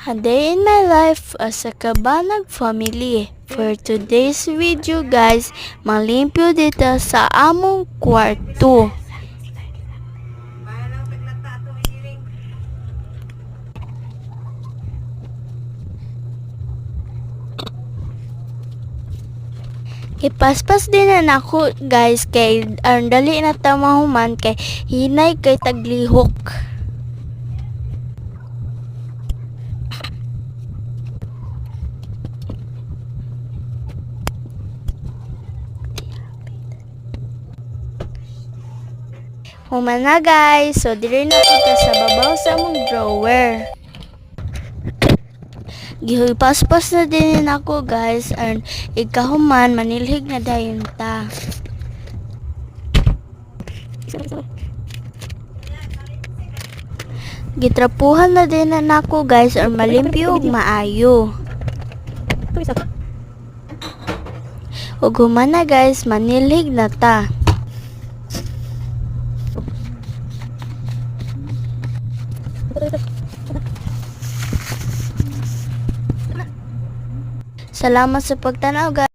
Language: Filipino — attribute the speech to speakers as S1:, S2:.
S1: A day in my life as a Kabanag family. For today's video guys, malimpyo dito sa among kwarto. Ipaspas din na ako guys kay ang dali na tamahuman kay hinay kay taglihok. Human na guys, so diri na kita sa babaw sa among drawer. Gihipaspas na din ako guys, and ikahuman manilhig na dayon ta. Gitrapuhan na din na ako guys, or malimpyo ug maayo. Ug human na guys, manilhig na ta. Salamat sa pagtanaw guys.